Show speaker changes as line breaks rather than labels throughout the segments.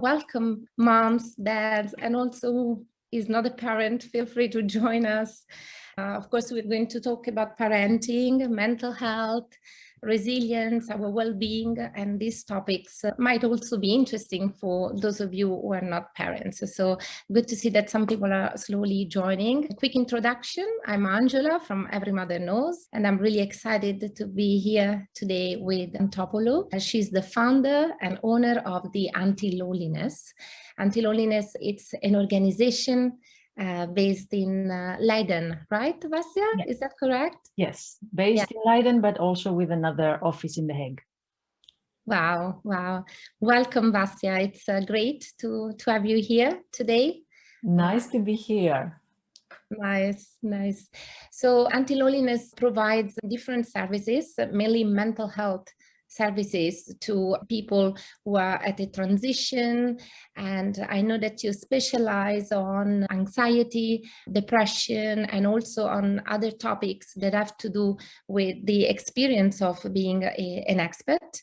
Welcome, moms, dads, and also who is not a parent. Feel free to join us. Of course, we're going to talk about parenting, mental health, resilience, our well-being, and these topics might also be interesting for those of you who are not parents. So good to see that some people are slowly joining. A quick introduction. I'm Angela from Every Mother Knows, and I'm really excited to be here today with Antopolo. She's the founder and owner of the Anti-Loneliness. Anti-Loneliness, it's an organization based in Leiden, right, Vasya?
Yes.
Is that correct?
Yes, based in Leiden, but also with another office in The Hague.
Wow, wow. Welcome, Vasya. It's great to have you here today.
Nice to be here.
Nice, nice. So Anti-Loneliness provides different services, mainly mental health services to people who are at a transition. And I know that you specialize on anxiety, depression, and also on other topics that have to do with the experience of being an expert.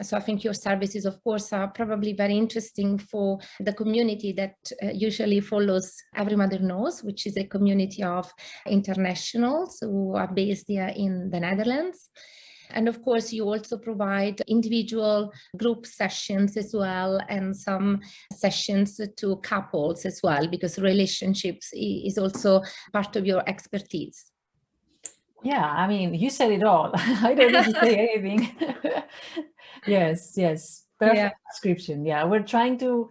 So I think your services, of course, are probably very interesting for the community that usually follows Every Mother Knows, which is a community of internationals who are based here in the Netherlands. And of course, you also provide individual group sessions as well, and some sessions to couples as well, because relationships is also part of your expertise.
Yeah, I mean, you said it all. I don't need to say anything. Yes, perfect description. Yeah, we're trying to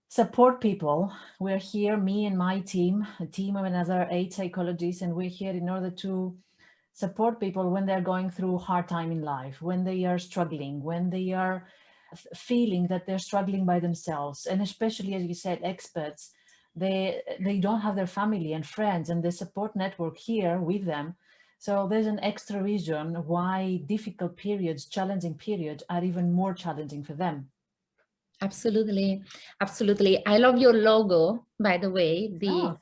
support people. We're here, me and my team, a team of another 8 psychologists, and we're here in order to support people when they're going through a hard time in life, when they are struggling, when they are feeling that they're struggling by themselves. And especially, as you said, experts, they don't have their family and friends and the support network here with them. So there's an extra reason why difficult periods, challenging periods are even more challenging for them.
Absolutely, absolutely. I love your logo, by the way.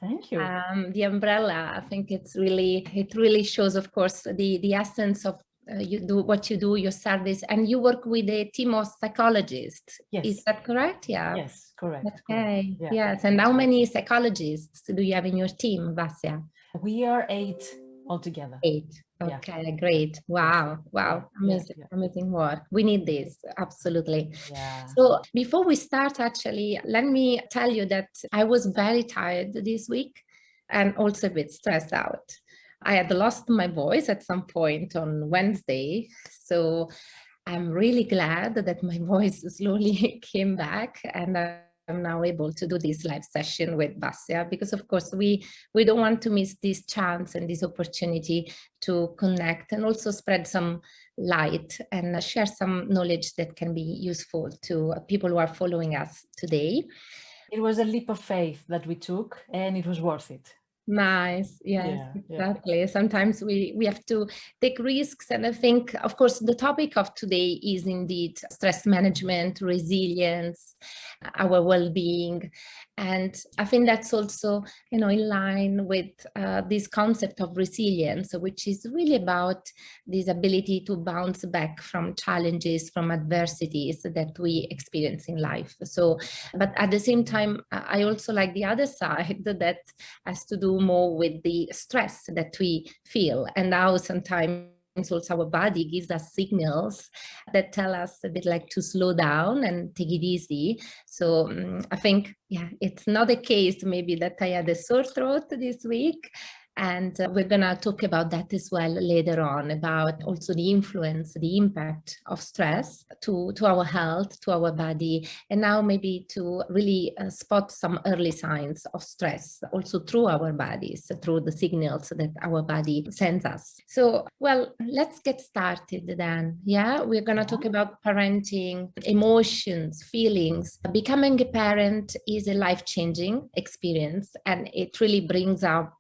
Thank you.
The umbrella. I think it really shows, of course, the essence of you do what you do, your service, and you work with a team of psychologists.
Yes.
Is that correct? Yeah.
Yes, correct.
Okay.
Correct. Yeah.
Yes. And how many psychologists do you have in your team, Vasya?
We are 8 altogether.
8. Okay, great. Wow, wow, amazing, amazing work. We need this, absolutely.
Yeah.
So before we start, actually, let me tell you that I was very tired this week and also a bit stressed out. I had lost my voice at some point on Wednesday, so I'm really glad that my voice slowly came back, and I'm now able to do this live session with Vasya, because of course we don't want to miss this chance and this opportunity to connect and also spread some light and share some knowledge that can be useful to people who are following us today.
It was a leap of faith that we took, and it was worth it.
Nice. Yes, exactly. Yeah. Sometimes we have to take risks. And I think, of course, the topic of today is indeed stress management, resilience, our well-being. And I think that's also, in line with this concept of resilience, which is really about this ability to bounce back from challenges, from adversities that we experience in life. So, but at the same time, I also like the other side that has to do more with the stress that we feel, and how sometimes also our body gives us signals that tell us a bit like to slow down and take it easy. So I think, it's not a case maybe that I had a sore throat this week. And we're going to talk about that as well later on, about also the influence, the impact of stress to our health, to our body, and now maybe to really spot some early signs of stress also through our bodies, through the signals that our body sends us. So, well, let's get started then. Yeah, we're going to talk about parenting, emotions, feelings. Becoming a parent is a life-changing experience, and it really brings up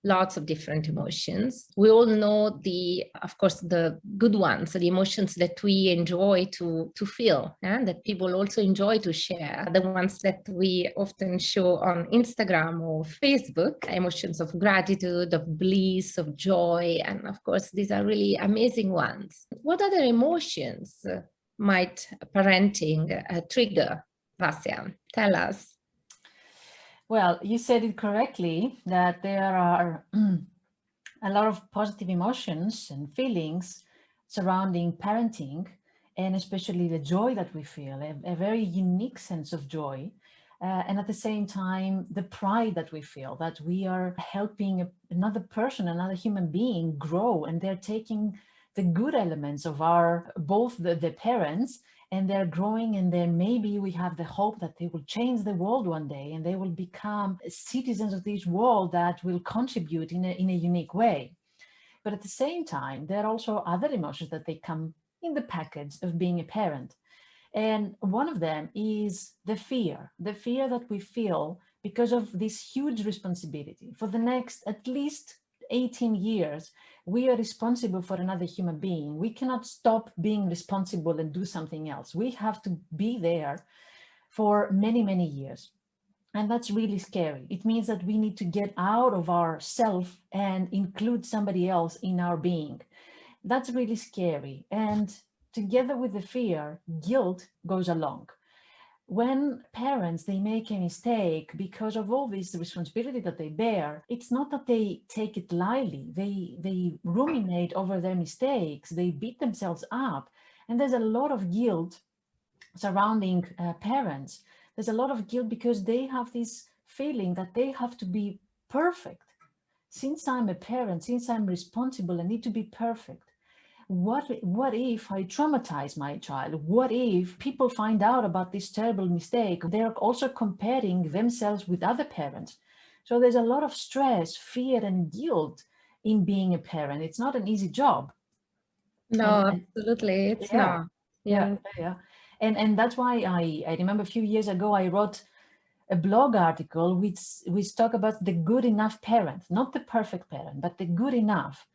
lots of different emotions. We all know of course, the good ones, the emotions that we enjoy to feel, that people also enjoy to share, the ones that we often show on Instagram or Facebook, emotions of gratitude, of bliss, of joy. And of course, these are really amazing ones. What other emotions might parenting trigger Vasya, tell us.
Well, you said it correctly that there are a lot of positive emotions and feelings surrounding parenting, and especially the joy that we feel, a very unique sense of joy. And at the same time, the pride that we feel that we are helping another person, another human being grow, and they're taking the good elements of our, both the parents, and they're growing, and then maybe we have the hope that they will change the world one day and they will become citizens of this world that will contribute in a unique way. But at the same time, there are also other emotions that they come in the package of being a parent. And one of them is the fear that we feel because of this huge responsibility. For the next at least 18 years, we are responsible for another human being. We cannot stop being responsible and do something else. We have to be there for many, many years. And that's really scary. It means that we need to get out of ourself and include somebody else in our being. That's really scary. And together with the fear, guilt goes along. When parents, they make a mistake because of all this responsibility that they bear, it's not that they take it lightly. They ruminate over their mistakes. They beat themselves up. And there's a lot of guilt surrounding parents. There's a lot of guilt because they have this feeling that they have to be perfect. Since I'm a parent, since I'm responsible, I need to be perfect. What if I traumatize my child? What if people find out about this terrible mistake? They're also comparing themselves with other parents. So there's a lot of stress, fear, and guilt in being a parent. It's not an easy job.
No, absolutely. It's not.
Yeah. And that's why I remember a few years ago, I wrote a blog article which talk about the good enough parent, not the perfect parent, but the good enough,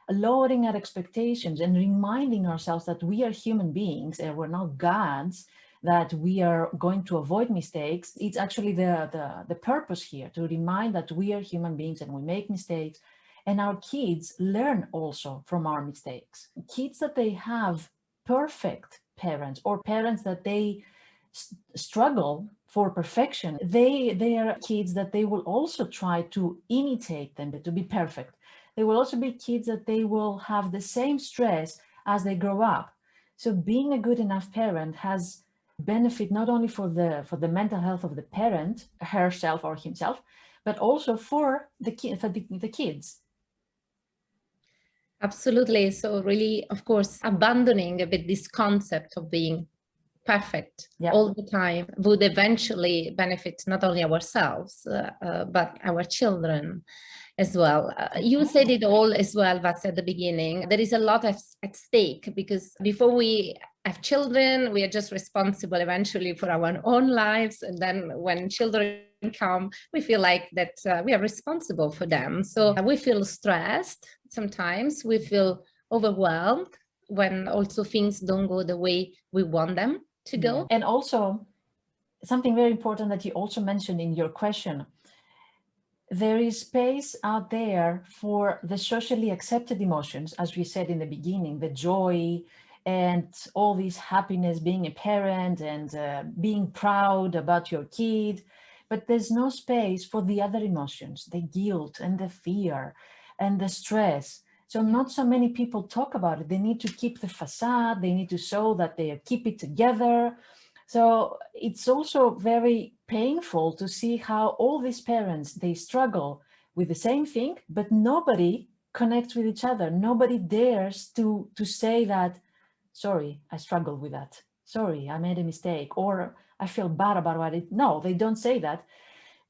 lowering our expectations and reminding ourselves that we are human beings and we're not gods, that we are going to avoid mistakes. It's actually the purpose here, to remind that we are human beings and we make mistakes, and our kids learn also from our mistakes. Kids that they have perfect parents, or parents that they struggle for perfection, they are kids that they will also try to imitate them, to be perfect. They will also be kids that they will have the same stress as they grow up. So being a good enough parent has benefit not only for the mental health of the parent, herself or himself, but also for the kids.
Absolutely. So really, of course, abandoning a bit this concept of being perfect all the time would eventually benefit not only ourselves, but our children as well. You said it all as well, Vats, at the beginning. There is a lot at stake, because before we have children, we are just responsible eventually for our own lives. And then when children come, we feel like that we are responsible for them. So we feel stressed sometimes, we feel overwhelmed when also things don't go the way we want them to go.
And also, something very important that you also mentioned in your question, there is space out there for the socially accepted emotions, as we said in the beginning, the joy and all this happiness, being a parent and being proud about your kid. But there's no space for the other emotions, the guilt and the fear and the stress. So not so many people talk about it. They need to keep the facade. They need to show that they keep it together. So it's also very painful to see how all these parents, they struggle with the same thing, but nobody connects with each other. Nobody dares to say that, sorry, I struggled with that. Sorry, I made a mistake, or I feel bad about it. No, they don't say that.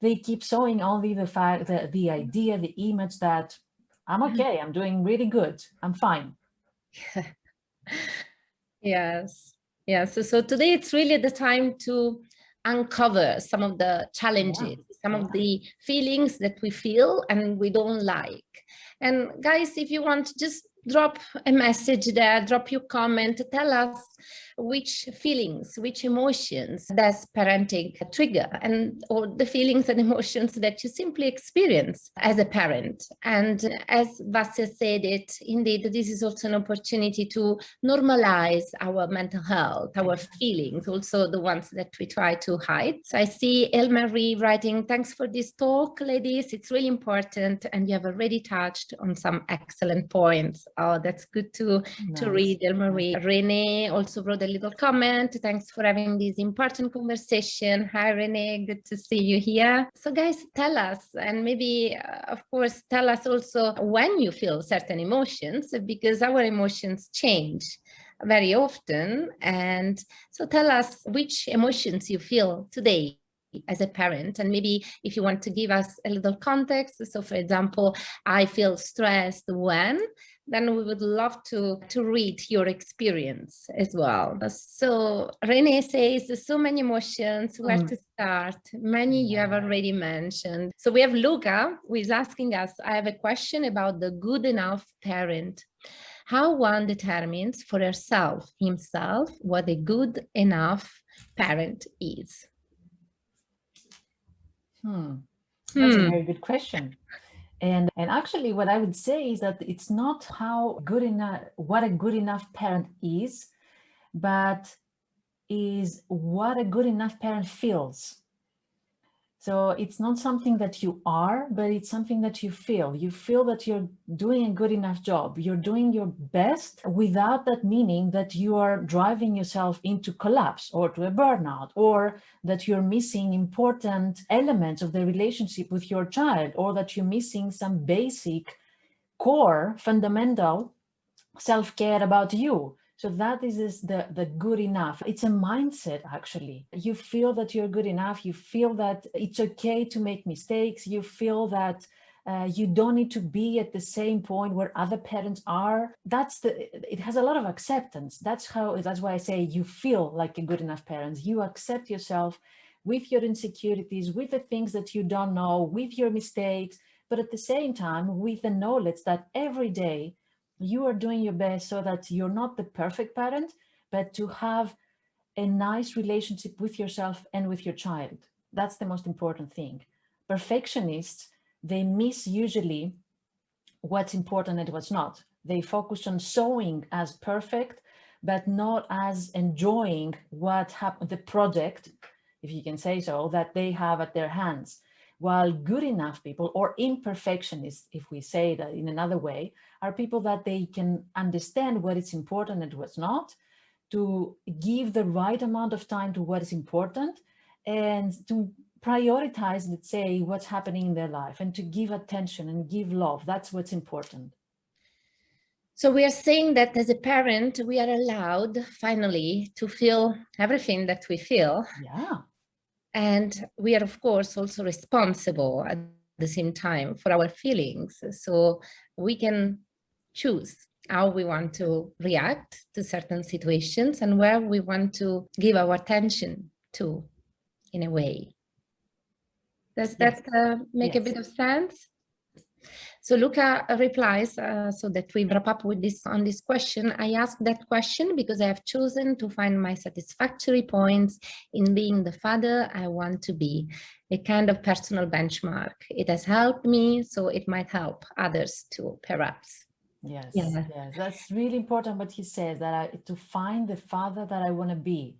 They keep showing only the fact, the idea, the image that I'm okay, I'm doing really good, I'm fine.
Yes. So today it's really the time to uncover some of the challenges, some of the feelings that we feel and we don't like. And guys, if you want, just drop a message there, drop your comment, tell us which feelings, which emotions does parenting trigger, and or the feelings and emotions that you simply experience as a parent. And as Vasya said it, indeed, this is also an opportunity to normalize our mental health, our feelings, also the ones that we try to hide. So I see El-Marie writing, thanks for this talk, ladies. It's really important. And you have already touched on some excellent points. Oh, that's good to read, El-Marie. Renee also wrote a little comment. Thanks for having this important conversation. Hi, Renee. Good to see you here. So guys, tell us, and maybe, of course, tell us also when you feel certain emotions, because our emotions change very often. And so tell us which emotions you feel today as a parent, and maybe if you want to give us a little context. So for example, I feel stressed when, then we would love to read your experience as well. So Renee says there's so many emotions, where to start? Many you have already mentioned. So we have Luca who is asking us, I have a question about the good enough parent. How one determines for himself, what a good enough parent is.
That's a very good question. And actually what I would say is that it's not what a good enough parent is, but is what a good enough parent feels. So it's not something that you are, but it's something that you feel. You feel that you're doing a good enough job. You're doing your best without that meaning that you are driving yourself into collapse or to a burnout, or that you're missing important elements of the relationship with your child, or that you're missing some basic, core, fundamental self-care about you. So that is the good enough. It's a mindset, actually. You feel that you're good enough. You feel that it's okay to make mistakes. You feel that you don't need to be at the same point where other parents are. It has a lot of acceptance. That's why I say you feel like a good enough parent. You accept yourself with your insecurities, with the things that you don't know, with your mistakes, but at the same time, with the knowledge that every day you are doing your best so that you're not the perfect parent, but to have a nice relationship with yourself and with your child. That's the most important thing. Perfectionists, they miss usually what's important and what's not. They focus on showing as perfect, but not as enjoying what happened, the project, if you can say so, that they have at their hands. While good enough people, or imperfectionists, if we say that in another way, are people that they can understand what is important and what's not, to give the right amount of time to what is important, and to prioritize, let's say, what's happening in their life, and to give attention and give love. That's what's important.
So we are saying that as a parent, we are allowed finally to feel everything that we feel.
Yeah.
And we are, of course, also responsible at the same time for our feelings. So we can choose how we want to react to certain situations and where we want to give our attention to, in a way. Does that make a bit of sense? So Luca replies, so that we wrap up with this on this question. I asked that question because I have chosen to find my satisfactory points in being the father I want to be, a kind of personal benchmark. It has helped me, so it might help others too, perhaps.
Yes, yes, that's really important what he says, that to find the father that I want to be.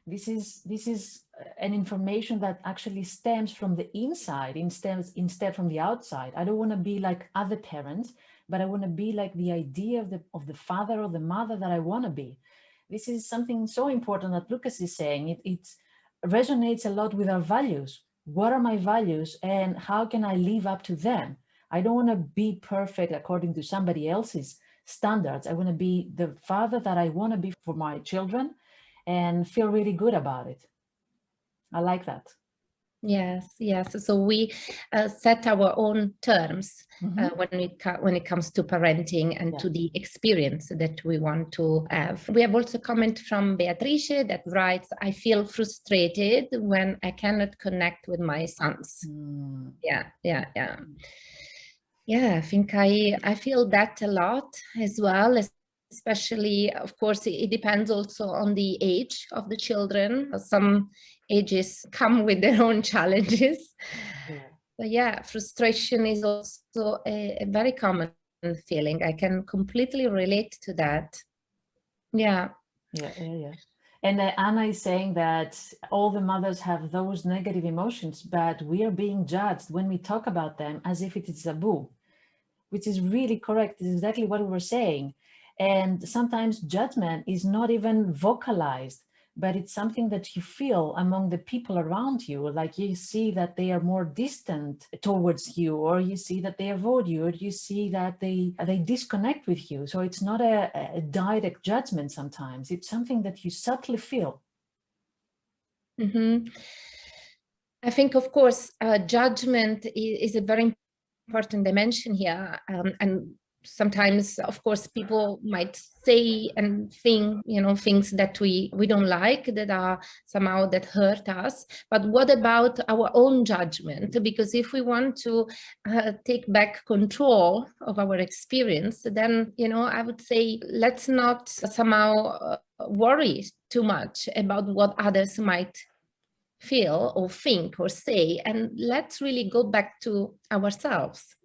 This is an information that actually stems from the inside instead from the outside. I don't want to be like other parents, but I want to be like the idea of the father or the mother that I want to be. This is something so important that Lucas is saying. It resonates a lot with our values. What are my values and how can I live up to them? I don't want to be perfect according to somebody else's standards. I want to be the father that I want to be for my children and feel really good about it. I like that.
Yes, yes. So we set our own terms when it comes to parenting and to the experience that we want to have. We have also a comment from Beatrice that writes, I feel frustrated when I cannot connect with my sons. Yeah. Yeah, I think I feel that a lot as well, especially, of course, it depends also on the age of the children. Some ages come with their own challenges.
Yeah.
But yeah, frustration is also a very common feeling. I can completely relate to that. Yeah.
Yeah. And Anna is saying that all the mothers have those negative emotions, but we are being judged when we talk about them as if it is taboo, which is really correct. It's exactly what we were saying. And sometimes judgment is not even vocalized, but it's something that you feel among the people around you. Like you see that they are more distant towards you, or you see that they avoid you, or you see that they disconnect with you. So it's not a direct judgment sometimes. It's something that you subtly feel.
Mm-hmm. I think, of course, judgment is a very important dimension here. And sometimes, of course, people might say and think, things that we don't like, that are somehow that hurt us. But what about our own judgment? Because if we want to take back control of our experience, then, I would say, let's not somehow worry too much about what others might feel or think or say, and let's really go back to ourselves.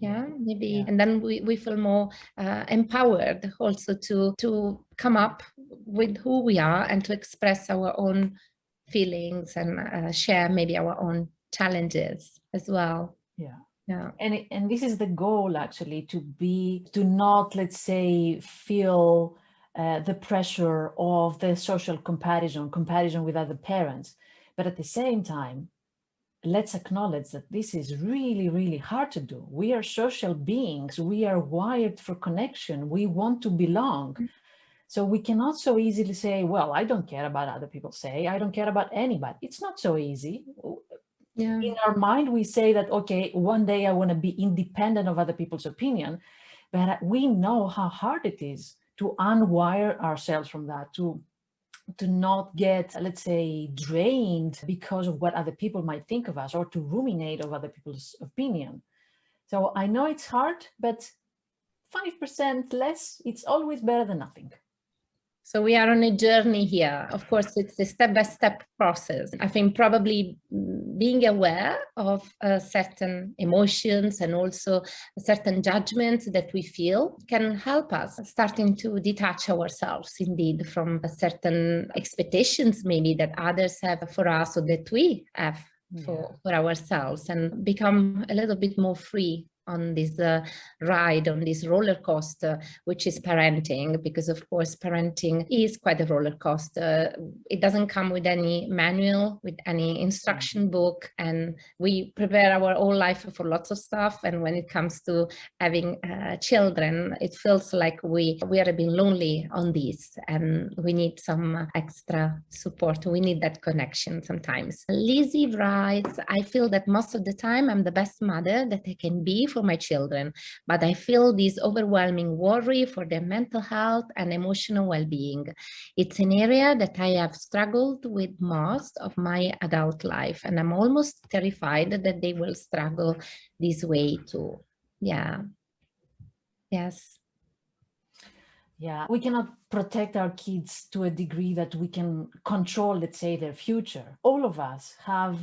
Maybe.
Yeah.
And then we feel more empowered also to come up with who we are and to express our own feelings and share maybe our own challenges as well.
Yeah. And this is the goal, actually, to not, let's say, feel the pressure of the social comparison with other parents. But at the same time, let's acknowledge that this is really, really hard to do. We are social beings. We are wired for connection. We want to belong. So we cannot so easily say, well, I don't care about other people say, I don't care about anybody. It's not so easy. In our mind, we say that, okay, one day I want to be independent of other people's opinion, but we know how hard it is to unwire ourselves from that, to not get, let's say, drained because of what other people might think of us, or to ruminate of other people's opinion. So I know it's hard, but 5% less, it's always better than nothing.
So we are on a journey here. Of course, it's a step-by-step process. I think probably being aware of certain emotions and also certain judgments that we feel can help us starting to detach ourselves indeed from certain expectations maybe that others have for us or that we have for ourselves, and become a little bit more free on this ride, on this roller coaster, which is parenting, because of course parenting is quite a roller coaster. It doesn't come with any manual, with any instruction book, and we prepare our whole life for lots of stuff, and when it comes to having children, it feels like we are a bit lonely on this, and we need some extra support. We need that connection sometimes. Lizzie writes, I feel that most of the time I'm the best mother that I can be for my children, but I feel this overwhelming worry for their mental health and emotional well-being. It's an area that I have struggled with most of my adult life, and I'm almost terrified that they will struggle this way too. Yeah. Yes.
Yeah, we cannot protect our kids to a degree that we can control, let's say, their future. All of us have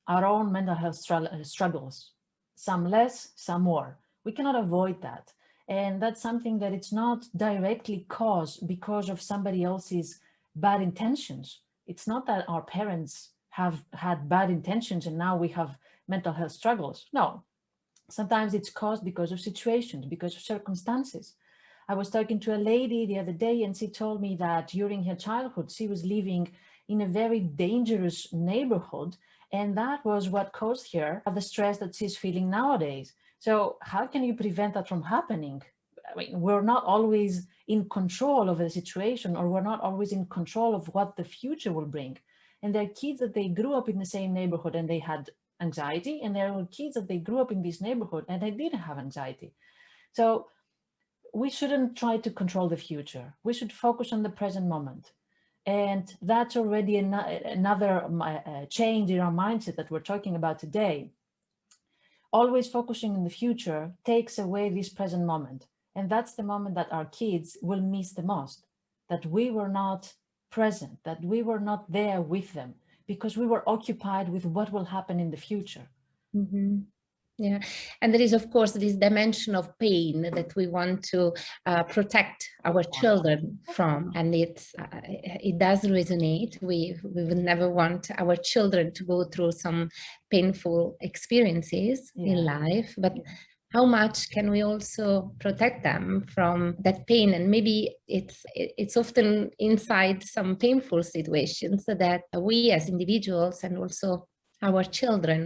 our own mental health struggles, some less, some more. We cannot avoid that. And that's something that it's not directly caused because of somebody else's bad intentions. It's not that our parents have had bad intentions and now we have mental health struggles. No, sometimes it's caused because of situations, because of circumstances. I was talking to a lady the other day, and she told me that during her childhood, she was living in a very dangerous neighborhood, and that was what caused her the stress that she's feeling nowadays. So how can you prevent that from happening? I mean, we're not always in control of the situation, or we're not always in control of what the future will bring. And there are kids that they grew up in the same neighborhood and they had anxiety, and there were kids that they grew up in this neighborhood and they didn't have anxiety. So we shouldn't try to control the future. We should focus on the present moment. And that's already another change in our mindset that we're talking about today. always focusing on the future takes away this present moment. And that's the moment that our kids will miss the most, that we were not present, that we were not there with them because we were occupied with what will happen in the future.
Mm-hmm. Yeah, and there is, of course, this dimension of pain that we want to protect our children from, and it does resonate. We would never want our children to go through some painful experiences in life, but how much can we also protect them from that pain? And maybe it's often inside some painful situations that we as individuals and also our children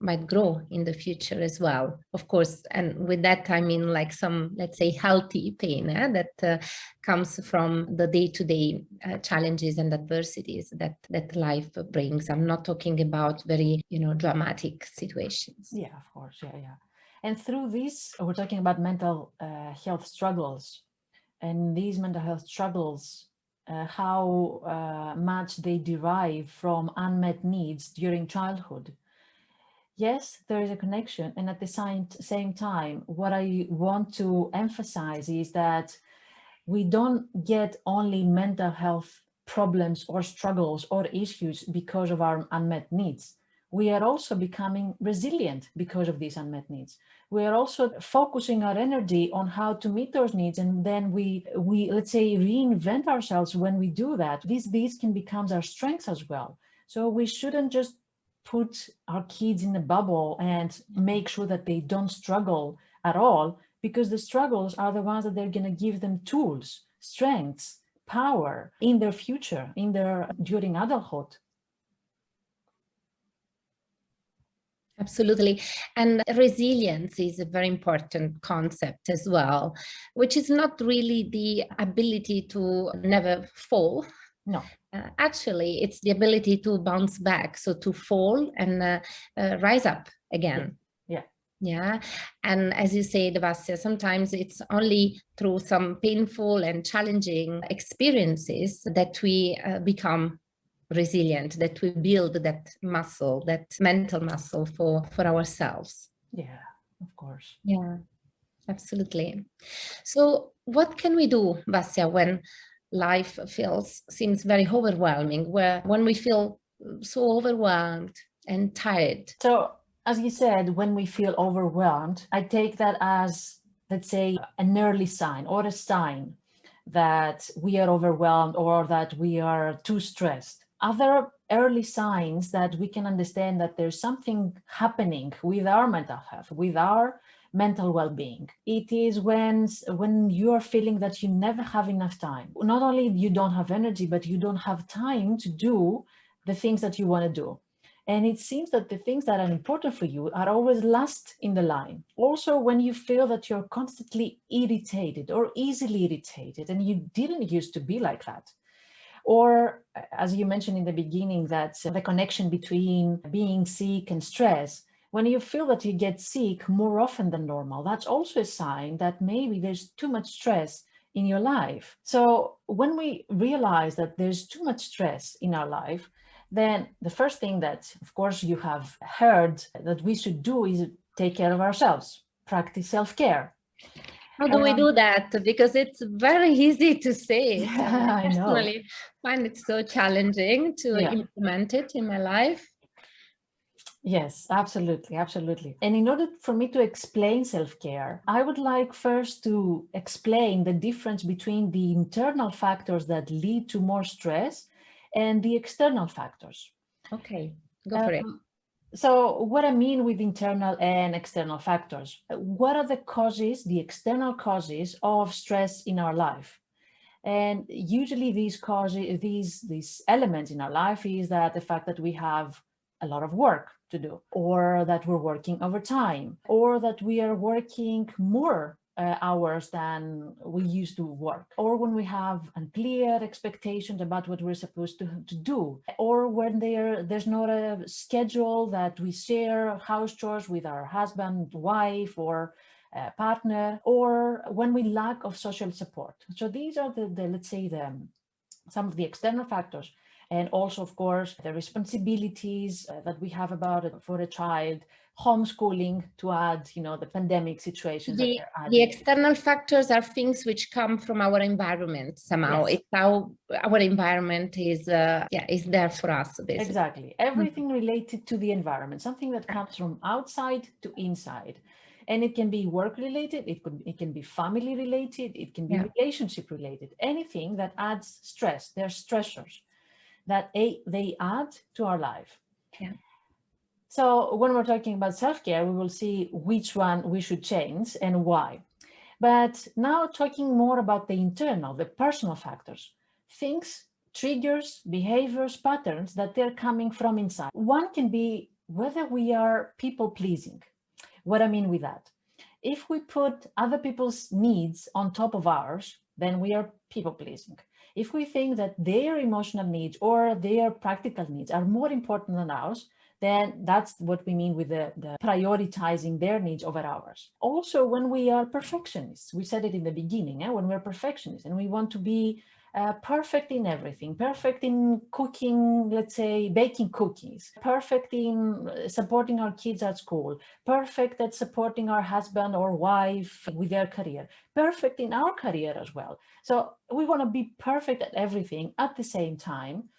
might grow in the future as well, of course. And with that, I mean like some, let's say, healthy pain that comes from the day-to-day challenges and adversities that life brings. I'm not talking about very, dramatic situations.
Yeah, of course. Yeah. And through this, we're talking about mental health struggles. And these mental health struggles, how much they derive from unmet needs during childhood. Yes, there is a connection. And at the same time, what I want to emphasize is that we don't get only mental health problems or struggles or issues because of our unmet needs. We are also becoming resilient because of these unmet needs. We are also focusing our energy on how to meet those needs, and then we let's say reinvent ourselves when we do that. These can become our strengths as well. So we shouldn't just put our kids in a bubble and make sure that they don't struggle at all, because the struggles are the ones that they're going to give them tools, strengths, power in their future, during adulthood.
Absolutely. And resilience is a very important concept as well, which is not really the ability to never fall.
No.
Actually, it's the ability to bounce back, so to fall and rise up again. Yeah. And as you say, Vasya, sometimes it's only through some painful and challenging experiences that we become resilient, that we build that muscle, that mental muscle for ourselves.
Yeah, of course.
Yeah, absolutely. So what can we do, Vasya, when life seems very overwhelming, when we feel so overwhelmed and tired?
So, as you said, when we feel overwhelmed, I take that as, let's say, an early sign or a sign that we are overwhelmed or that we are too stressed. Other early signs that we can understand that there's something happening with our mental health, with our mental well-being. It is when you are feeling that you never have enough time. Not only you don't have energy, but you don't have time to do the things that you want to do. And it seems that the things that are important for you are always last in the line. Also, when you feel that you're constantly irritated or easily irritated, and you didn't used to be like that. Or, as you mentioned in the beginning, that the connection between being sick and stress, when you feel that you get sick more often than normal, that's also a sign that maybe there's too much stress in your life. So when we realize that there's too much stress in our life, then the first thing that, of course, you have heard that we should do is take care of ourselves, practice self-care.
How do we do that? Because it's very easy to say it.
I
personally find it so challenging to implement it in my life.
Yes, absolutely, absolutely. And in order for me to explain self-care, I would like first to explain the difference between the internal factors that lead to more stress and the external factors.
Okay, go for it.
So what I mean with internal and external factors, what are the causes, the external causes of stress in our life? And usually these causes, these elements in our life is that the fact that we have a lot of work to do, or that we're working overtime, or that we are working more hours than we used to work, or when we have unclear expectations about what we're supposed to do, or when there's not a schedule that we share house chores with our husband, wife, or partner, or when we lack of social support. So these are the let's say some of the external factors. And also, of course, the responsibilities that we have about it for a child, homeschooling, to add, the pandemic situations that they're adding.
The external factors are things which come from our environment somehow.
Yes.
It's how our environment is there for us, basically.
Exactly. Everything related to the environment, something that comes from outside to inside. And it can be work related, it can be family related, it can be relationship related, anything that adds stress. They're stressors that they add to our life.
Yeah.
So when we're talking about self-care, we will see which one we should change and why. But now talking more about the internal, the personal factors, things, triggers, behaviors, patterns that they're coming from inside. One can be whether we are people pleasing. What I mean with that, if we put other people's needs on top of ours, then we are people pleasing. If we think that their emotional needs or their practical needs are more important than ours, then that's what we mean with the prioritizing their needs over ours. Also, when we are perfectionists, we said it in the beginning, when we're perfectionists and we want to be perfect in everything, perfect in cooking, let's say baking cookies, perfect in supporting our kids at school, perfect at supporting our husband or wife with their career, perfect in our career as well. So we want to be perfect at everything at the same time.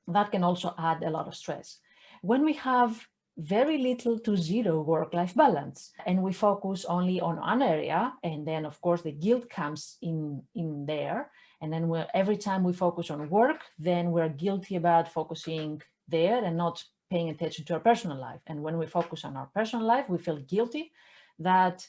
That can also add a lot of stress. When we have very little to zero work-life balance and we focus only on one area, and then of course the guilt comes in there, and then every time we focus on work, then we're guilty about focusing there and not paying attention to our personal life. And when we focus on our personal life, we feel guilty that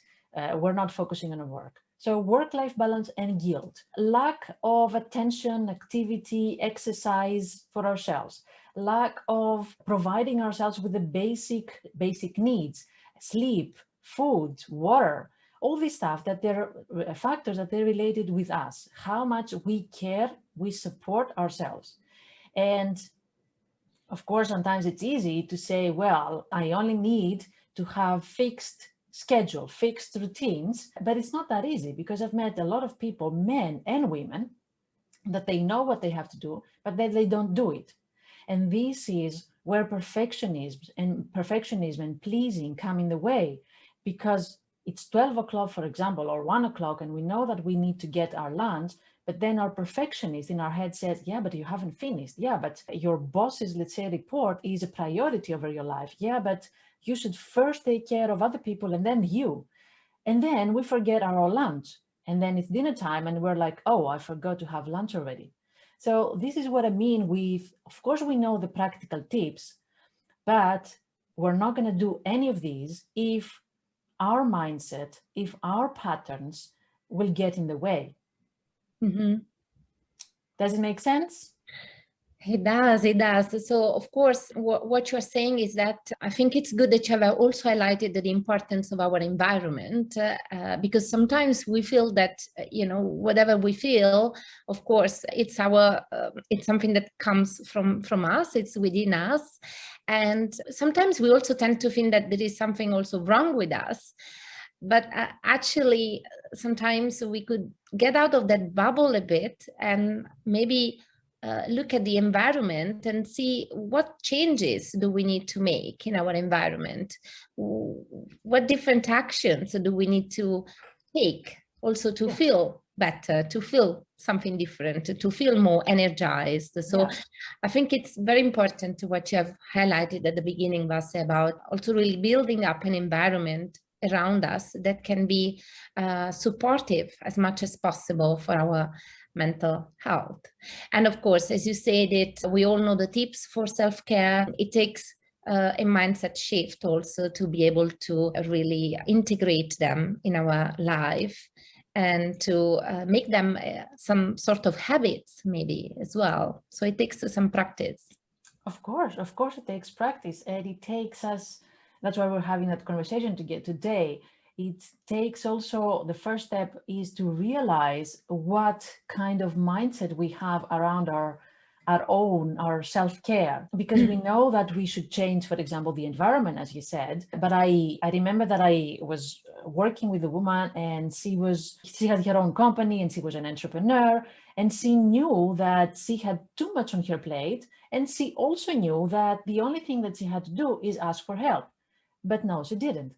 we're not focusing on our work. So work-life balance and guilt, lack of attention, activity, exercise for ourselves, lack of providing ourselves with the basic needs, sleep, food, water, all this stuff, that they're factors that they're related with us, how much we care, we support ourselves. And of course, sometimes it's easy to say, well, I only need to have fixed schedule, fixed routines, but it's not that easy, because I've met a lot of people, men and women, that they know what they have to do, but then they don't do it. And this is where perfectionism and pleasing come in the way, because it's 12 o'clock, for example, or 1 o'clock, and we know that we need to get our lunch, but then our perfectionist in our head says, yeah, but you haven't finished. Yeah, but your boss's, let's say, report is a priority over your life. Yeah, but you should first take care of other people and then you. And then we forget our lunch. And then it's dinner time and we're like, oh, I forgot to have lunch already. So this is what I mean with, of course, we know the practical tips, but we're not going to do any of these if our mindset, if our patterns will get in the way.
Mm-hmm.
Does it make sense?
It does, it does. So, of course, what you're saying is that I think it's good that you have also highlighted the importance of our environment, because sometimes we feel that, whatever we feel, of course, it's something that comes from us, it's within us. And sometimes we also tend to think that there is something also wrong with us. But actually, sometimes we could get out of that bubble a bit and maybe look at the environment and see what changes do we need to make in our environment? What different actions do we need to take also to feel better, to feel something different, to feel more energized? So I think it's very important what you have highlighted at the beginning, Vasse, about also really building up an environment around us that can be supportive as much as possible for our mental health. And of course, as you said it, we all know the tips for self-care. It takes a mindset shift also to be able to really integrate them in our life and to make them some sort of habits maybe as well. So it takes some practice.
Of course it takes practice, and it takes us, that's why we're having that conversation today. It takes also, the first step is to realize what kind of mindset we have around our self-care, because we know that we should change, for example, the environment, as you said. But I remember that I was working with a woman, and she had her own company, and she was an entrepreneur, and she knew that she had too much on her plate, and she also knew that the only thing that she had to do is ask for help. But no, she didn't.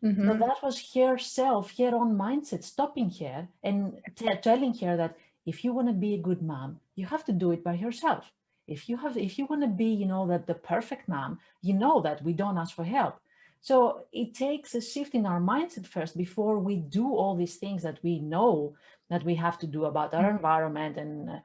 Mm-hmm.
So that was herself, her own mindset, stopping her and telling her that if you want to be a good mom, you have to do it by yourself. If you want to be, that the perfect mom, that we don't ask for help. So it takes a shift in our mindset first before we do all these things that we know that we have to do about our environment and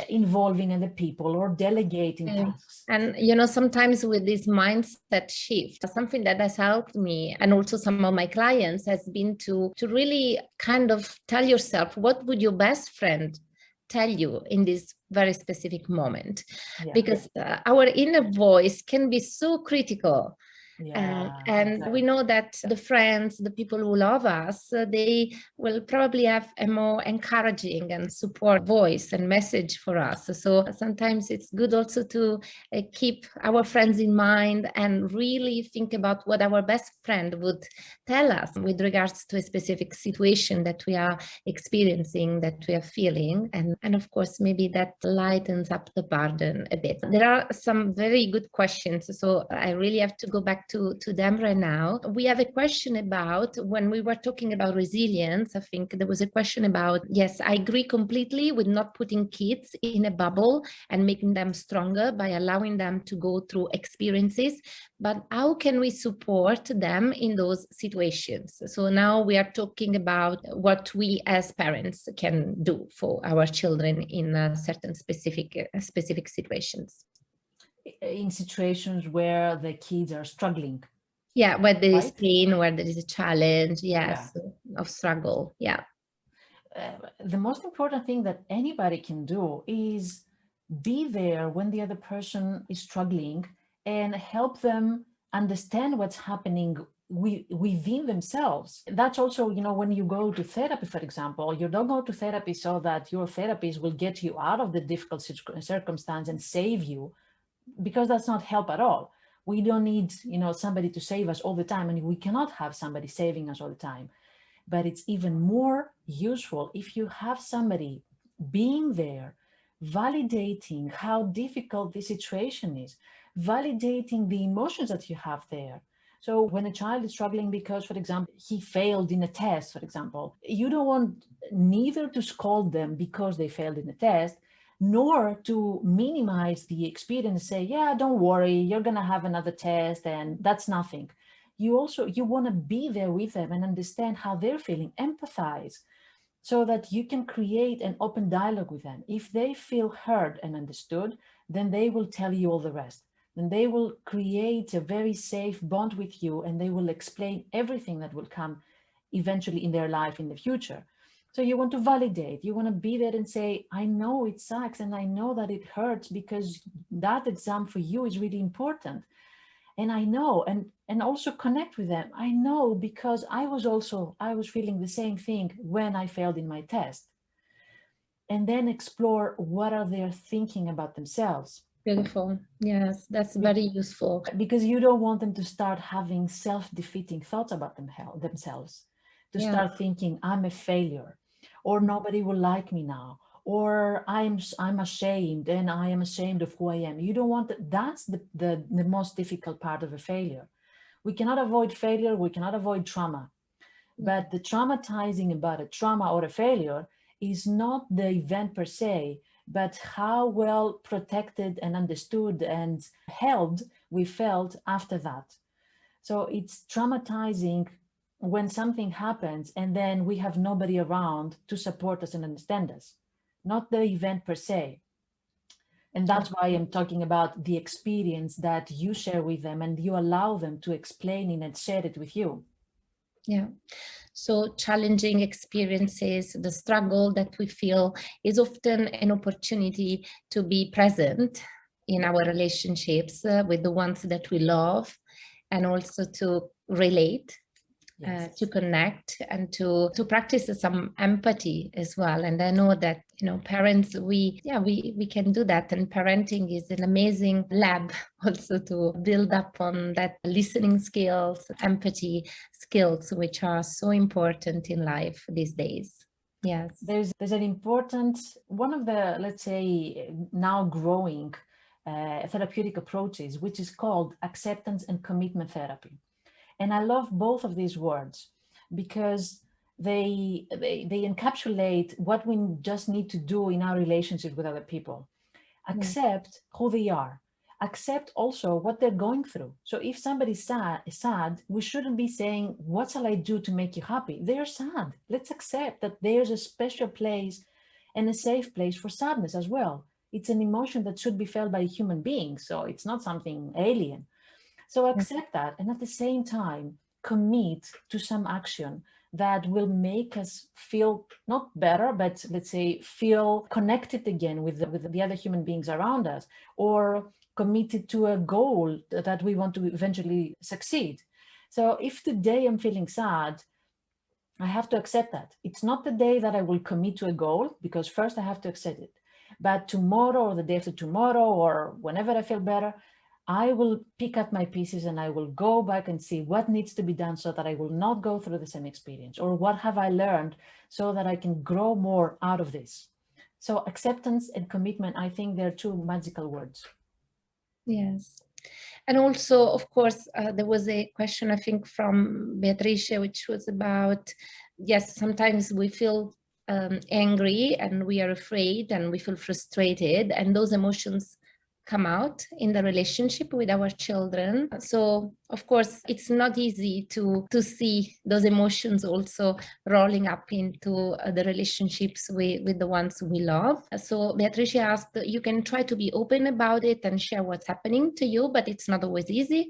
involving other people or delegating tasks.
And sometimes with this mindset shift, something that has helped me and also some of my clients has been to really kind of tell yourself, what would your best friend tell you in this very specific moment? Because our inner voice can be so critical. And exactly. We know that the friends, the people who love us, they will probably have a more encouraging and support voice and message for us. So sometimes it's good also to keep our friends in mind and really think about what our best friend would tell us with regards to a specific situation that we are experiencing, that we are feeling. And of course, maybe that lightens up the burden a bit. There are some very good questions, so I really have to go back to them right now. We have a question about, when we were talking about resilience, I think there was a question about, yes, I agree completely with not putting kids in a bubble and making them stronger by allowing them to go through experiences, but how can we support them in those situations? So now we are talking about what we as parents can do for our children in certain specific situations.
In situations where the kids are struggling.
Yeah, where there is pain, where there is a challenge, yes, of struggle,
the most important thing that anybody can do is be there when the other person is struggling and help them understand what's happening within themselves. That's also, when you go to therapy, for example, you don't go to therapy so that your therapist will get you out of the difficult circumstance and save you, because that's not help at all. We don't need, somebody to save us all the time, and we cannot have somebody saving us all the time. But it's even more useful if you have somebody being there, validating how difficult the situation is, validating the emotions that you have there. So when a child is struggling because, for example, he failed in a test, for example, you don't want neither to scold them because they failed in a test, nor to minimize the experience, say, yeah, don't worry, you're going to have another test and that's nothing. You want to be there with them and understand how they're feeling, empathize, so that you can create an open dialogue with them. If they feel heard and understood, then they will tell you all the rest. Then they will create a very safe bond with you, and they will explain everything that will come eventually in their life in the future. So you want to validate, you want to be there and say, I know it sucks and I know that it hurts because that exam for you is really important. And I know, and also connect with them. I know because I was feeling the same thing when I failed in my test. And then explore what are they thinking about themselves.
Beautiful. Yes, that's very useful.
Because you don't want them to start having self-defeating thoughts about themselves. To start thinking, I'm a failure, or nobody will like me now, or I'm ashamed and I am ashamed of who I am. You don't want that. That's the most difficult part of a failure. We cannot avoid failure. We cannot avoid trauma. But the traumatizing about a trauma or a failure is not the event per se, but how well protected and understood and held we felt after that. So it's traumatizing when something happens and then we have nobody around to support us and understand us, not the event per se. And that's why I'm talking about the experience that you share with them and you allow them to explain it and share it with you.
Yeah. So challenging experiences, the struggle that we feel is often an opportunity to be present in our relationships with the ones that we love, and also to relate to connect and to practice some empathy as well. And I know that, parents, we can do that. And parenting is an amazing lab also to build up on that listening skills, empathy skills, which are so important in life these days. Yes.
There's an important, one of the, let's say, now growing therapeutic approaches, which is called acceptance and commitment therapy. And I love both of these words because they encapsulate what we just need to do in our relationship with other people. Accept who they are. Accept also what they're going through. So if somebody's sad, we shouldn't be saying, what shall I do to make you happy? They're sad. Let's accept that there's a special place and a safe place for sadness as well. It's an emotion that should be felt by a human being. So it's not something alien. So accept that, and at the same time, commit to some action that will make us feel not better, but let's say feel connected again with the other human beings around us, or committed to a goal that we want to eventually succeed. So if today I'm feeling sad, I have to accept that. It's not the day that I will commit to a goal, because first I have to accept it. But tomorrow or the day after tomorrow or whenever I feel better, I will pick up my pieces and I will go back and see what needs to be done so that I will not go through the same experience, or what have I learned so that I can grow more out of this. So acceptance and commitment, I think they're two magical words.
Yes. And also, of course, there was a question, I think, from Beatrice, which was about, yes, sometimes we feel angry and we are afraid and we feel frustrated, and those emotions come out in the relationship with our children. So of course it's not easy to see those emotions also rolling up into the relationships with the ones we love. So Beatrice asked, you can try to be open about it and share what's happening to you, but it's not always easy.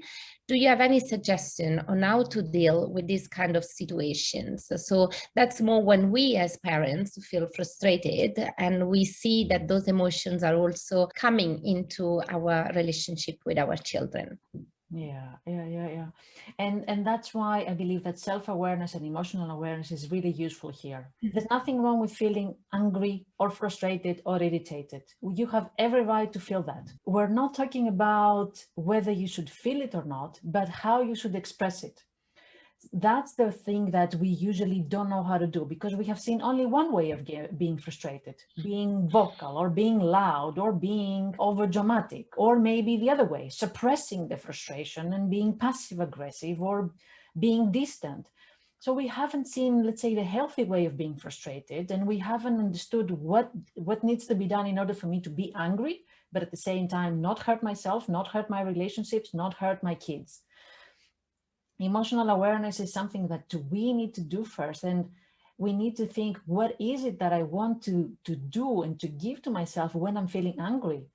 Do you have any suggestion on how to deal with these kind of situations? So that's more when we as parents feel frustrated and we see that those emotions are also coming into our relationship with our children.
Yeah. And that's why I believe that self-awareness and emotional awareness is really useful here. There's nothing wrong with feeling angry or frustrated or irritated. You have every right to feel that. We're not talking about whether you should feel it or not, but how you should express it. That's the thing that we usually don't know how to do, because we have seen only one way of being frustrated, being vocal or being loud or being over dramatic, or maybe the other way, suppressing the frustration and being passive aggressive or being distant. So we haven't seen, let's say, the healthy way of being frustrated, and we haven't understood what needs to be done in order for me to be angry, but at the same time not hurt myself, not hurt my relationships, not hurt my kids. Emotional awareness is something that we need to do first, and we need to think, what is it that I want to do and to give to myself when I'm feeling angry,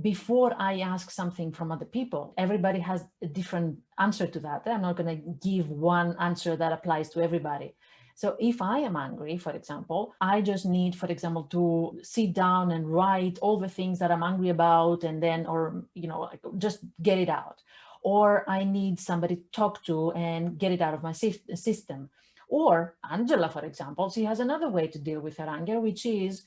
before I ask something from other people. Everybody has a different answer to that. I'm not going to give one answer that applies to everybody. So if I am angry, for example, I just need, for example, to sit down and write all the things that I'm angry about, and then, or, just get it out. Or I need somebody to talk to and get it out of my system. Or Angela, for example, she has another way to deal with her anger, which is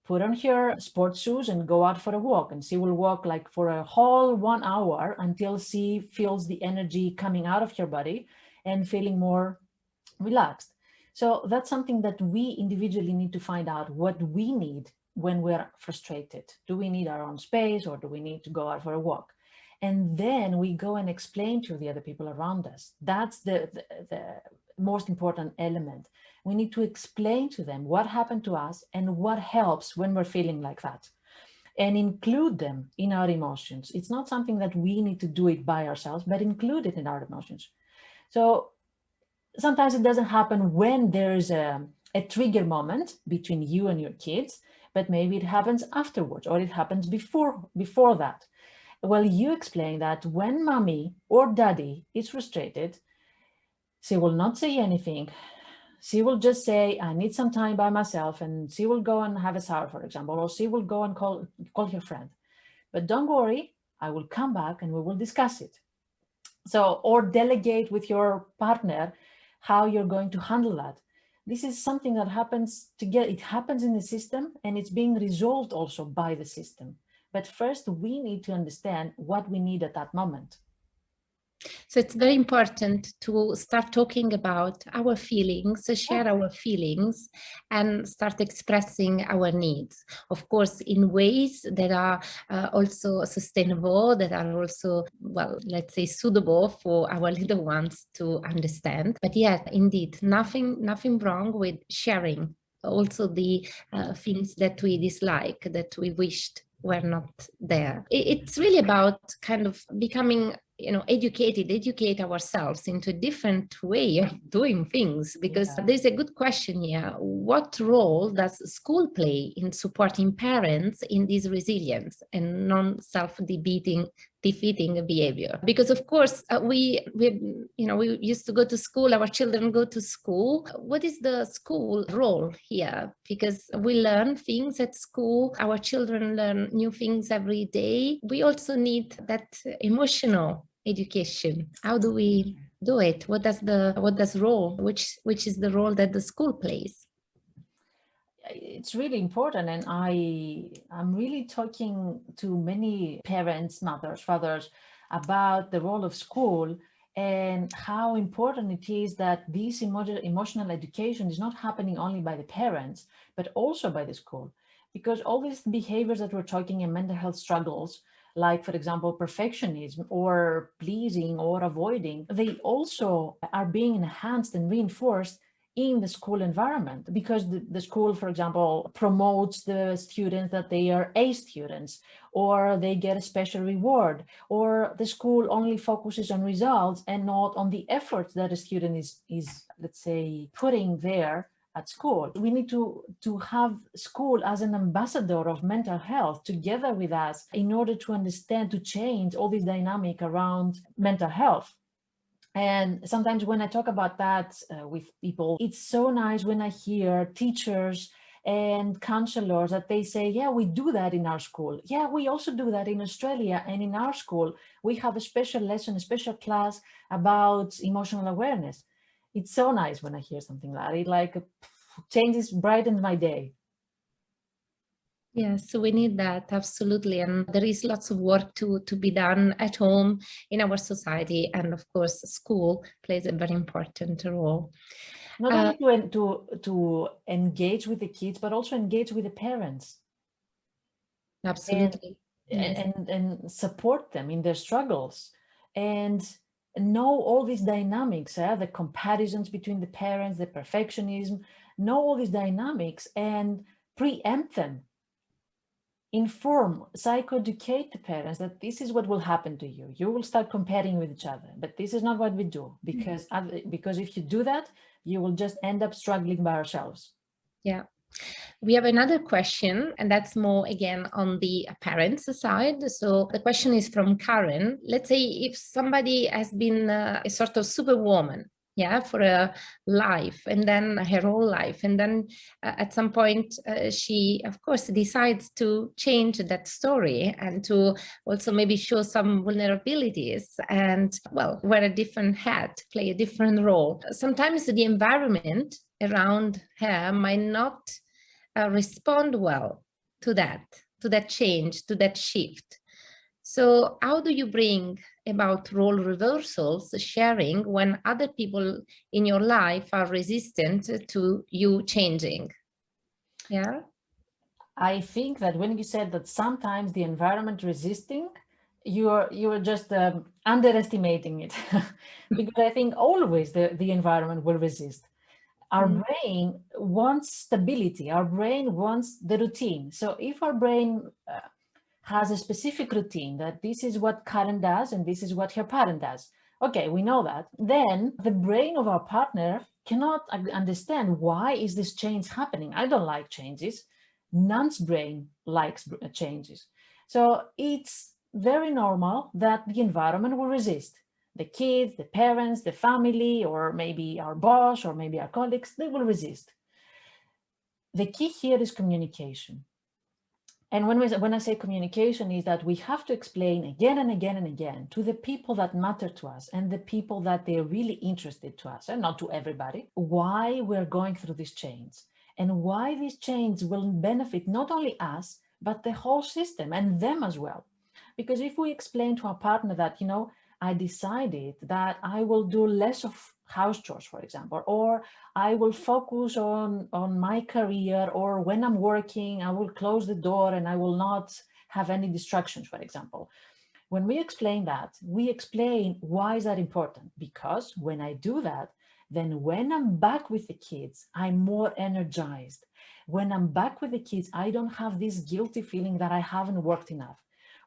put on her sports shoes and go out for a walk. And she will walk like for a whole 1 hour until she feels the energy coming out of her body and feeling more relaxed. So that's something that we individually need to find out what we need when we're frustrated. Do we need our own space, or do we need to go out for a walk? And then we go and explain to the other people around us. That's the most important element. We need to explain to them what happened to us and what helps when we're feeling like that, and include them in our emotions. It's not something that we need to do it by ourselves, but include it in our emotions. So sometimes it doesn't happen when there's a trigger moment between you and your kids, but maybe it happens afterwards, or it happens before that. Well, you explain that when mommy or daddy is frustrated, she will not say anything. She will just say, I need some time by myself, and she will go and have a shower, for example, or she will go and call her friend. But don't worry, I will come back and we will discuss it. So, or delegate with your partner how you're going to handle that. This is something that happens together. It happens in the system, and it's being resolved also by the system. But first, we need to understand what we need at that moment.
So it's very important to start talking about our feelings, share our feelings, and start expressing our needs. Of course, in ways that are also sustainable, that are also, well, let's say, suitable for our little ones to understand. But yeah, indeed, nothing wrong with sharing also the things that we dislike, that we wished were not there. It's really about kind of becoming, educate ourselves into a different way of doing things, because there's a good question here. What role does school play in supporting parents in this resilience and non-self-defeating behavior? Because of course we used to go to school, our children go to school. What is the school role here? Because we learn things at school, our children learn new things every day. We also need that emotional education. How do we do it? What does role, which is the role that the school plays?
It's really important, and I'm really talking to many parents, mothers, fathers, about the role of school and how important it is that this emotional education is not happening only by the parents, but also by the school. Because all these behaviors that we're talking in mental health struggles, like, for example, perfectionism or pleasing or avoiding, they also are being enhanced and reinforced in the school environment, because the school, for example, promotes the students that they are A students, or they get a special reward, or the school only focuses on results and not on the efforts that a student is let's say, putting there at school. We need to have school as an ambassador of mental health together with us in order to understand, to change all this dynamic around mental health. And sometimes when I talk about that with people, it's so nice when I hear teachers and counselors that they say, yeah, we do that in our school. Yeah, we also do that in Australia. And in our school, we have a special lesson, a special class about emotional awareness. It's so nice when I hear something like that. It like changes, brightens my day.
Yes, so we need that, absolutely. And there is lots of work to be done at home, in our society. And of course, school plays a very important role.
Not only to engage with the kids, but also engage with the parents.
Absolutely.
And support them in their struggles, and know all these dynamics, the comparisons between the parents, the perfectionism, know all these dynamics and preempt them. Inform, psychoeducate the parents that this is what will happen to you. You will start comparing with each other, but this is not what we do, because if you do that, you will just end up struggling by ourselves.
Yeah. We have another question, and that's more again on the parents' side. So the question is from Karen. Let's say if somebody has been a sort of superwoman, for a life, and then her whole life, and then at some point she, of course, decides to change that story and to also maybe show some vulnerabilities and, well, wear a different hat, play a different role. Sometimes the environment around her might not respond well to that change, to that shift. So how do you bring about role reversals, sharing, when other people in your life are resistant to you changing? Yeah.
I think that when you said that sometimes the environment resisting, you're just underestimating it. Because I think always the environment will resist. Our brain wants stability. Our brain wants the routine. So if our brain has a specific routine, that this is what Karen does and this is what her parent does, okay, we know that, then the brain of our partner cannot understand, why is this change happening? I don't like changes. None's brain likes changes. So it's very normal that the environment will resist. The kids, the parents, the family, or maybe our boss, or maybe our colleagues, they will resist. The key here is communication. And when I say communication, is that we have to explain again and again and again to the people that matter to us and the people that they're really interested to us, and not to everybody, why we're going through these change and why these changes will benefit not only us, but the whole system and them as well. Because if we explain to our partner that, I decided that I will do less of house chores, for example, or I will focus on my career, or when I'm working, I will close the door and I will not have any distractions, for example. When we explain that, we explain why is that important? Because when I do that, then when I'm back with the kids, I'm more energized. When I'm back with the kids, I don't have this guilty feeling that I haven't worked enough.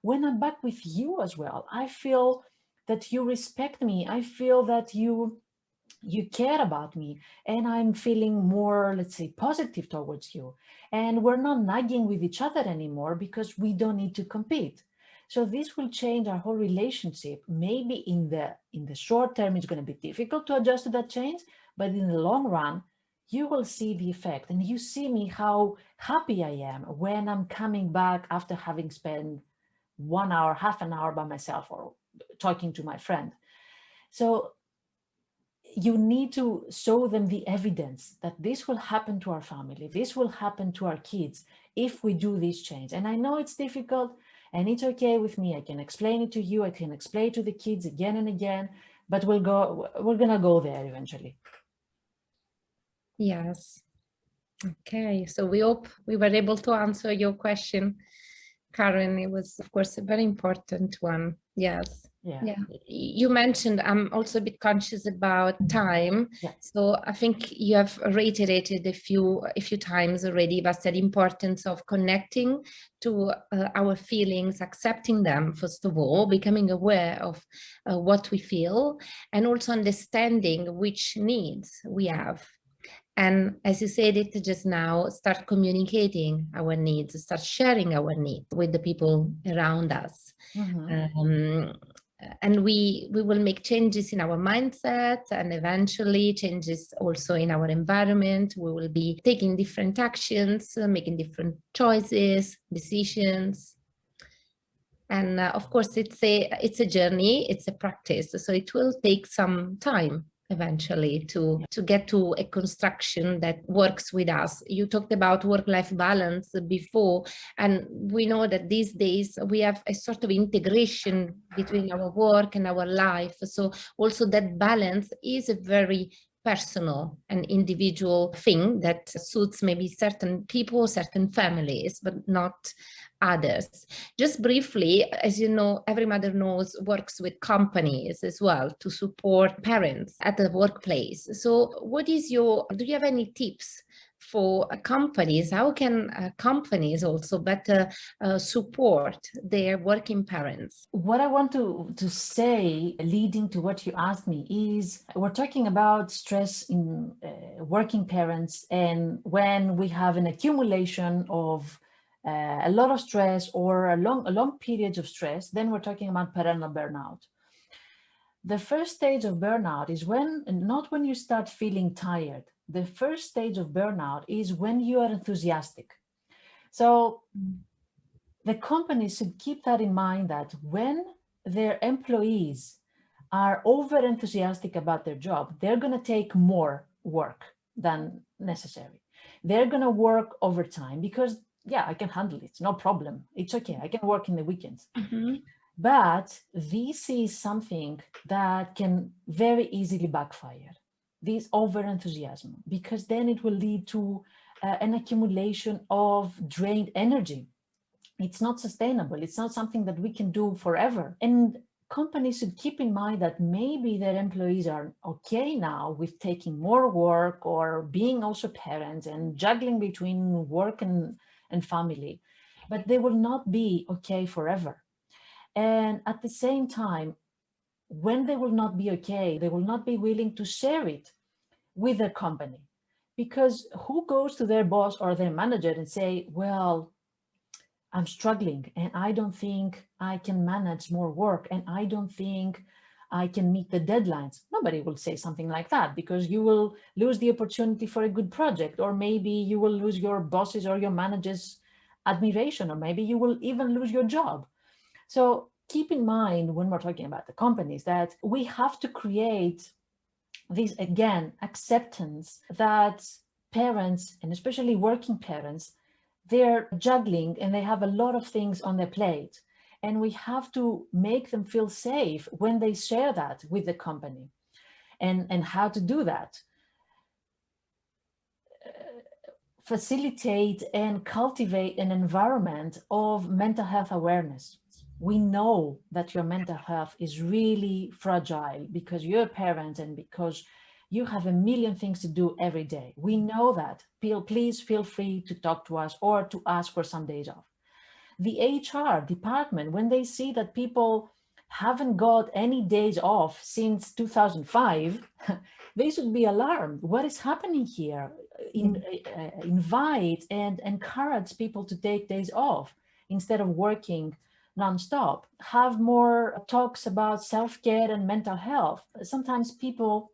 When I'm back with you as well, I feel that you respect me. I feel that you care about me, and I'm feeling more, let's say, positive towards you, and we're not nagging with each other anymore because we don't need to compete. So this will change our whole relationship. Maybe in the short term it's going to be difficult to adjust to that change, but in the long run you will see the effect, and you see me how happy I am when I'm coming back after having spent 1 hour, half an hour by myself, or talking to my friend. So you need to show them the evidence that this will happen to our family, this will happen to our kids if we do this change. And I know it's difficult, and it's okay with me. I can explain it to you, I can explain it to the kids again and again, but we're gonna go there eventually.
Yes. Okay, so we hope we were able to answer your question, Karen. It was, of course, a very important one. Yes.
Yeah.
You mentioned I'm also a bit conscious about time.
Yeah.
So I think you have reiterated a few times already, but the importance of connecting to our feelings, accepting them, first of all, becoming aware of what we feel, and also understanding which needs we have. And as you said it just now, start communicating our needs, start sharing our needs with the people around us.
Mm-hmm.
And we will make changes in our mindset, and eventually changes also in our environment. We will be taking different actions, making different choices, decisions. And of course, it's a journey, it's a practice. So it will take some time eventually to get to a construction that works with us. You talked about work-life balance before, and we know that these days we have a sort of integration between our work and our life. So also that balance is a very personal and individual thing that suits maybe certain people, certain families, but not others. Just briefly, as you know, every mother knows works with companies as well to support parents at the workplace. So do you have any tips for companies? How can companies also better support their working parents?
What I want to say, leading to what you asked me, is we're talking about stress in working parents, and when we have an accumulation of a lot of stress or a long period of stress, then we're talking about parental burnout. The first stage of burnout is not when you start feeling tired. The first stage of burnout is when you are enthusiastic. So the companies should keep that in mind, that when their employees are over enthusiastic about their job, they're going to take more work than necessary. They're going to work overtime because, yeah, I can handle it. No problem. It's okay. I can work in the weekends.
Mm-hmm.
But this is something that can very easily backfire, this over enthusiasm, because then it will lead to an accumulation of drained energy. It's not sustainable. It's not something that we can do forever. And companies should keep in mind that maybe their employees are okay now with taking more work or being also parents and juggling between work and family, but they will not be okay forever. And at the same time, when they will not be okay, they will not be willing to share it with their company. Because who goes to their boss or their manager and say, well, I'm struggling and I don't think I can manage more work and I don't think I can meet the deadlines? Nobody will say something like that, because you will lose the opportunity for a good project, or maybe you will lose your bosses or your managers admiration, or maybe you will even lose your job. So keep in mind when we're talking about the companies that we have to create this, again, acceptance that parents, and especially working parents, they're juggling and they have a lot of things on their plate. And we have to make them feel safe when they share that with the company. And how to do that? Facilitate and cultivate an environment of mental health awareness. We know that your mental health is really fragile because you're a parent and because you have a million things to do every day. We know that. Please feel free to talk to us or to ask for some days off. The HR department, when they see that people haven't got any days off since 2005, they should be alarmed. What is happening here? Invite and encourage people to take days off instead of working nonstop. Have more talks about self-care and mental health. Sometimes people,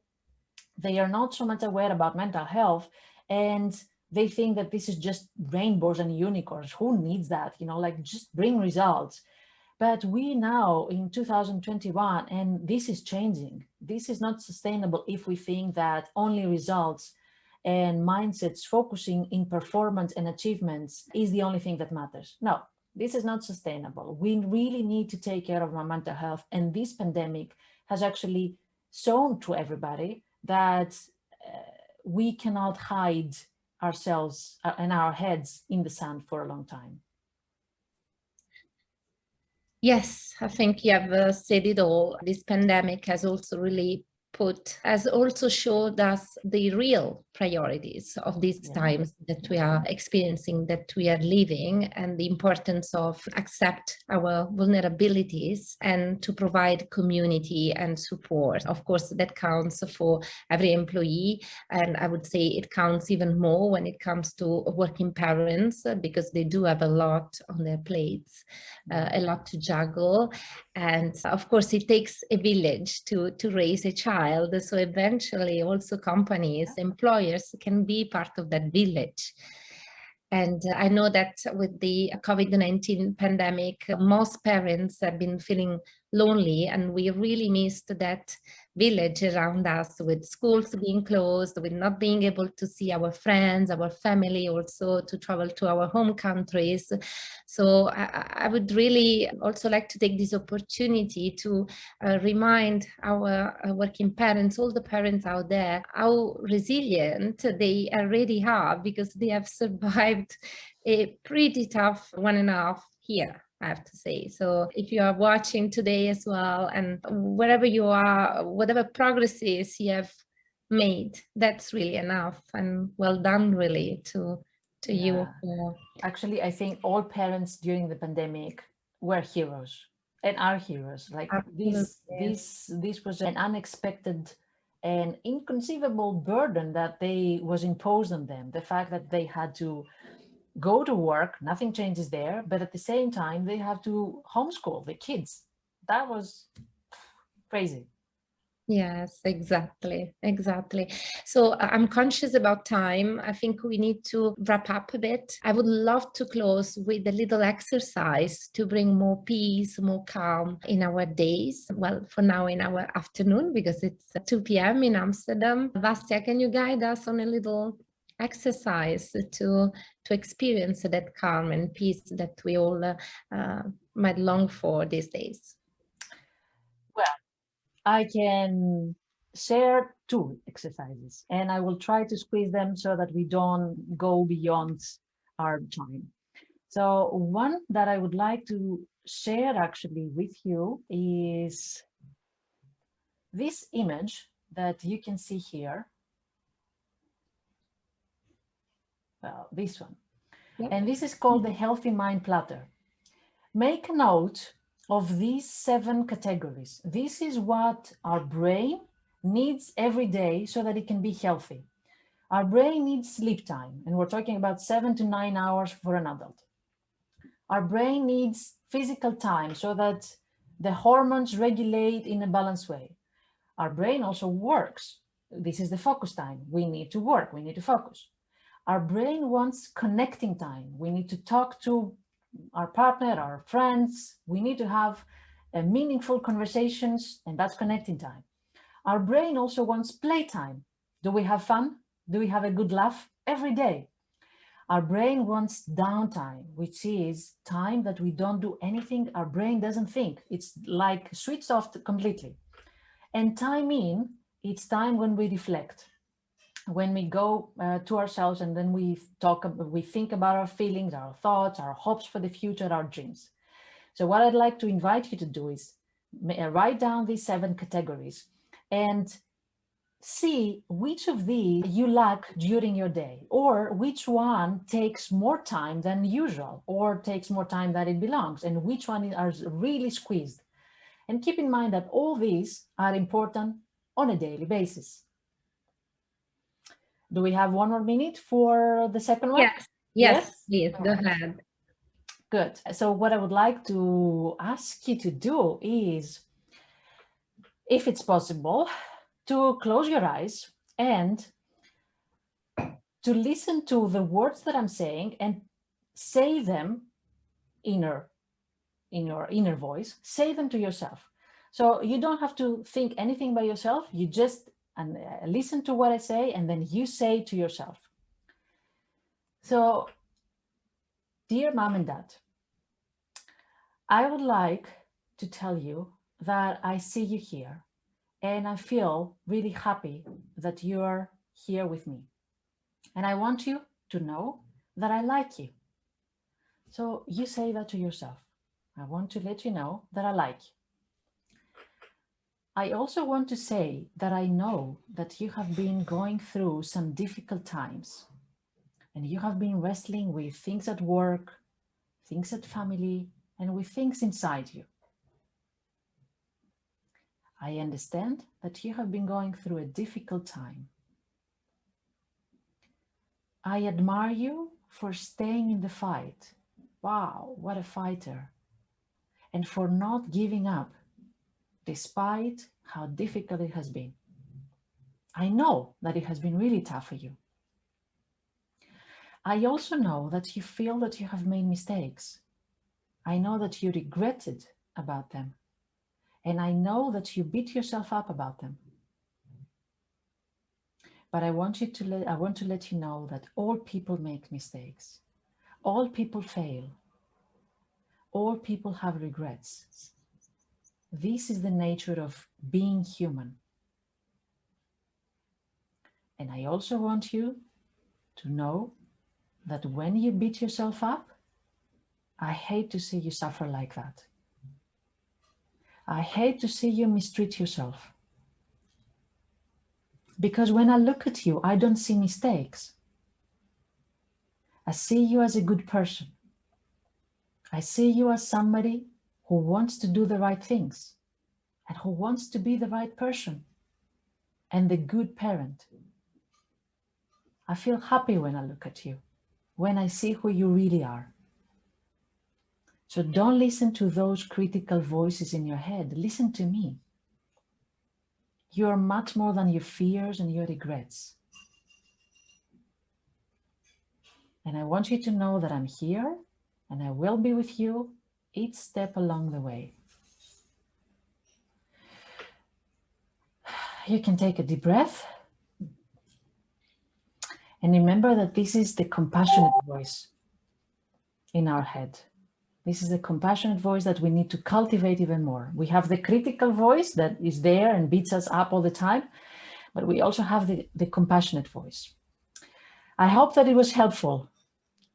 they are not so much aware about mental health, and they think that this is just rainbows and unicorns. Who needs that? Like, just bring results. But we now in 2021, and this is changing. This is not sustainable if we think that only results and mindsets focusing in performance and achievements is the only thing that matters. No, this is not sustainable. We really need to take care of our mental health. And this pandemic has actually shown to everybody that we cannot hide ourselves and our heads in the sand for a long time.
Yes, I think you have said it all. This pandemic has also showed us the real priorities of these times that we are experiencing, that we are living, and the importance of accept our vulnerabilities and to provide community and support. Of course, that counts for every employee, and I would say it counts even more when it comes to working parents, because they do have a lot on their plates, a lot to juggle. And of course, it takes a village to raise a child. So eventually also companies, employers can be part of that village. And I know that with the COVID-19 pandemic, most parents have been feeling lonely, and we really missed that village around us, with schools being closed, with not being able to see our friends, our family, also to travel to our home countries. So I would really also like to take this opportunity to remind our working parents, all the parents out there, how resilient they already are, because they have survived a pretty tough 1.5 years, I have to say. So if you are watching today as well, and wherever you are, whatever progresses you have made, that's really enough, and well done really to you.
Actually, I think all parents during the pandemic were heroes and are heroes. Like, this was an unexpected and inconceivable burden that was imposed on them. The fact that they had to go to work, nothing changes there, but at the same time they have to homeschool the kids. That was crazy.
Yes, exactly. So I'm conscious about time. I think we need to wrap up a bit. I would love to close with a little exercise to bring more peace, more calm in our days. Well, for now in our afternoon, because it's 2 p.m. in Amsterdam. Vastia, can you guide us on a little exercise to experience that calm and peace that we all might long for these days?
Well, I can share 2 exercises, and I will try to squeeze them so that we don't go beyond our time. So one that I would like to share actually with you is this image that you can see here. Well, this one. Yep. And this is called the Healthy Mind Platter. Make a note of these 7 categories. This is what our brain needs every day so that it can be healthy. Our brain needs sleep time, and we're talking about 7 to 9 hours for an adult. Our brain needs physical time so that the hormones regulate in a balanced way. Our brain also works. This is the focus time. We need to work, we need to focus. Our brain wants connecting time. We need to talk to our partner, our friends. We need to have meaningful conversations, and that's connecting time. Our brain also wants playtime. Do we have fun? Do we have a good laugh every day? Our brain wants downtime, which is time that we don't do anything. Our brain doesn't think. It's like switched off completely. And time in, it's time when we reflect, when we go to ourselves, and then we think about our feelings, our thoughts, our hopes for the future, our dreams. So what I'd like to invite you to do is write down these 7 categories and see which of these you lack during your day, or which one takes more time than usual, or takes more time than it belongs, and which one are really squeezed. And keep in mind that all these are important on a daily basis. Do we have 1 more minute for the second one?
Yes, please, go ahead.
Good. So what I would like to ask you to do is, if it's possible, to close your eyes and to listen to the words that I'm saying and say them in your inner voice. Say them to yourself. So you don't have to think anything by yourself. You just listen to what I say, and then you say to yourself. So, dear mom and dad, I would like to tell you that I see you here, and I feel really happy that you're here with me. And I want you to know that I like you. So you say that to yourself. I want to let you know that I like you. I also want to say that I know that you have been going through some difficult times, and you have been wrestling with things at work, things at family, and with things inside you. I understand that you have been going through a difficult time. I admire you for staying in the fight. Wow, what a fighter. And for not giving up, despite how difficult it has been. I know that it has been really tough for you. I also know that you feel that you have made mistakes. I know that you regretted about them. And I know that you beat yourself up about them. But I want to let you know that all people make mistakes. All people fail. All people have regrets. This is the nature of being human. And I also want you to know that when you beat yourself up, I hate to see you suffer like that. I hate to see you mistreat yourself. Because when I look at you, I don't see mistakes. I see you as a good person. I see you as somebody who wants to do the right things and who wants to be the right person and the good parent. I feel happy when I look at you, when I see who you really are. So don't listen to those critical voices in your head. Listen to me. You are much more than your fears and your regrets. And I want you to know that I'm here and I will be with you each step along the way. You can take a deep breath. And remember that this is the compassionate voice in our head. This is the compassionate voice that we need to cultivate even more. We have the critical voice that is there and beats us up all the time, but we also have the compassionate voice. I hope that it was helpful.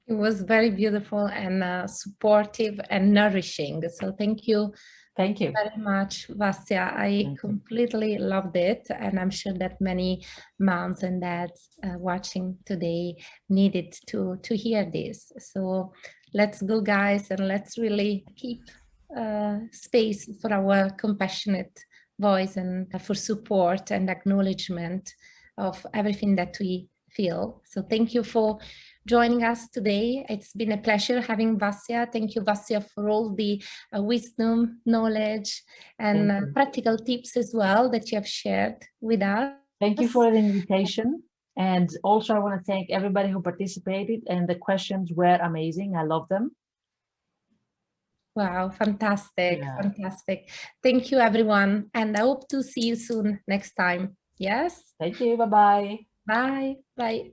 It was very beautiful and supportive and nourishing. So thank you.
Thank you
very much, Vasya. I completely loved it. And I'm sure that many moms and dads watching today needed to hear this. So let's go, guys, and let's really keep space for our compassionate voice and for support and acknowledgement of everything that we feel. So thank you for joining us today. It's been a pleasure having Vasya. Thank you, Vasya, for all the wisdom, knowledge, and practical tips as well that you have shared with us.
Thank you for the invitation. And also, I want to thank everybody who participated, and the questions were amazing. I love them.
Wow, fantastic, fantastic. Thank you, everyone. And I hope to see you soon next time. Yes?
Thank you. Bye-bye.
Bye. Bye.